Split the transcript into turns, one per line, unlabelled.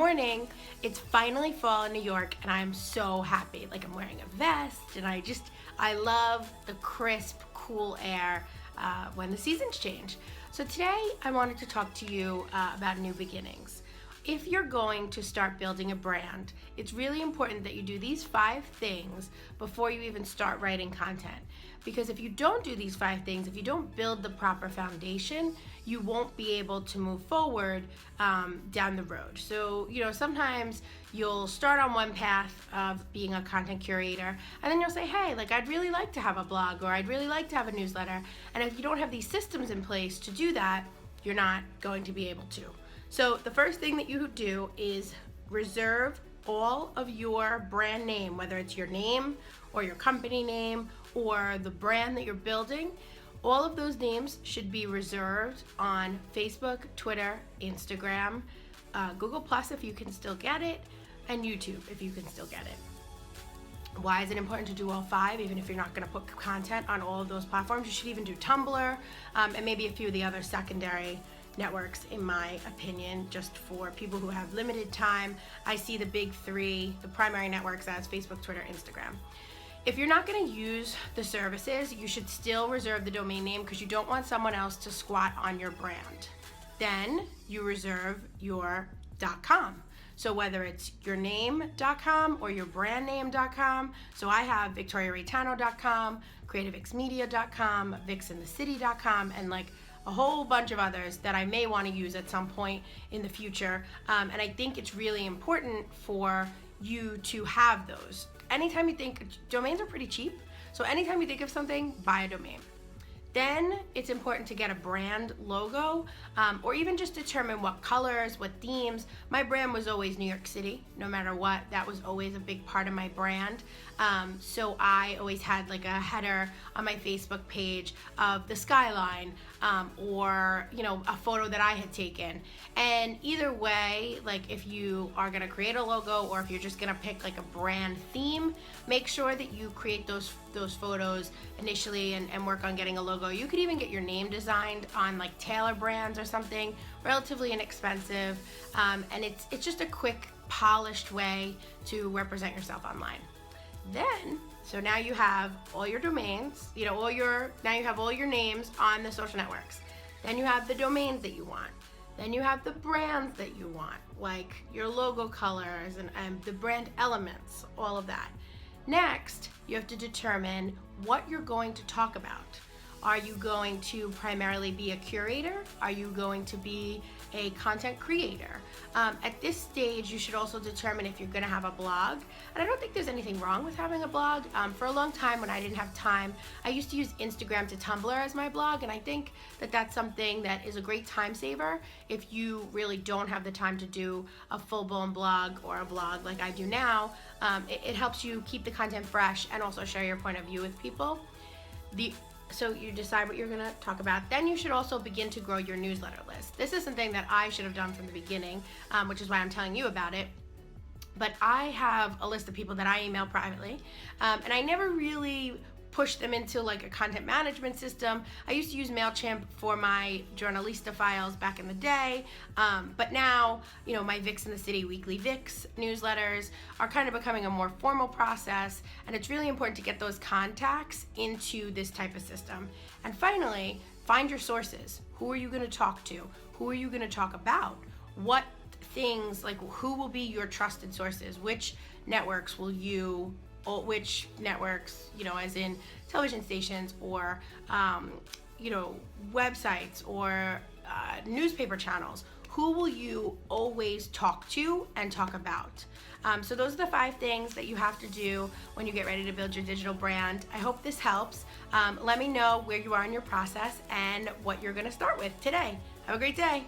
morning. It's finally fall in New York and I'm so happy. Like I'm wearing a vest and I love the crisp, cool air when the seasons change. So today I wanted to talk to you about new beginnings. If you're going to start building a brand, it's really important that you do these 5 things before you even start writing content. Because if you don't do these 5 things, if you don't build the proper foundation, you won't be able to move forward down the road. So, sometimes you'll start on one path of being a content curator, and then you'll say, hey, I'd really like to have a blog, or I'd really like to have a newsletter. And if you don't have these systems in place to do that, you're not going to be able to. So the first thing that you do is reserve all of your brand name, whether it's your name or your company name or the brand that you're building. All of those names should be reserved on Facebook, Twitter, Instagram, Google Plus if you can still get it, and YouTube if you can still get it. Why is it important to do all 5, even if you're not going to put content on all of those platforms? You should even do Tumblr and maybe a few of the other secondary networks, in my opinion, just for people who have limited time. I see the big 3, the primary networks, as Facebook, Twitter, Instagram. If you're not going to use the services, you should still reserve the domain name because you don't want someone else to squat on your brand. Then you reserve your .com. So whether it's your name.com or your brand name.com. So I have victoriareitano.com, creativixmedia.com, vixinthecity.com, and a whole bunch of others that I may want to use at some point in the future. And I think it's really important for you to have those. Anytime you think, domains are pretty cheap, so anytime you think of something, buy a domain. Then it's important to get a brand logo, or even just determine what colors, what themes. My brand was always New York City, no matter what. That was always a big part of my brand. So I always had a header on my Facebook page of the skyline, or a photo that I had taken. And either way, if you are gonna create a logo or if you're just gonna pick a brand theme, make sure that you create those photos initially and work on getting a logo. You could even get your name designed on Taylor Brands or something, relatively inexpensive, and it's just a quick, polished way to represent yourself online. Then, so now you have all your domains, now you have all your names on the social networks. Then you have the domains that you want. Then you have the brands that you want, like your logo colors and the brand elements, all of that. Next, you have to determine what you're going to talk about. Are you going to primarily be a curator? Are you going to be a content creator? At this stage, you should also determine if you're going to have a blog. And I don't think there's anything wrong with having a blog. For a long time when I didn't have time, I used to use Instagram to Tumblr as my blog, and I think that that's something that is a great time saver if you really don't have the time to do a full-blown blog or a blog like I do now. It helps you keep the content fresh and also share your point of view with people. So you decide what you're going to talk about. Then you should also begin to grow your newsletter list. This is something that I should have done from the beginning, which is why I'm telling you about it. But I have a list of people that I email privately, and I never really pushed them into a content management system. I used to use MailChimp for my Journalista files back in the day, but now, my Vix in the City weekly Vix newsletters are kind of becoming a more formal process, and it's really important to get those contacts into this type of system. And finally, find your sources. Who are you going to talk to? Who are you going to talk about? What things, who will be your trusted sources? Which networks will you which networks, as in television stations or, websites or newspaper channels, who will you always talk to and talk about? So those are the 5 things that you have to do when you get ready to build your digital brand. I hope this helps. Let me know where you are in your process and what you're going to start with today. Have a great day.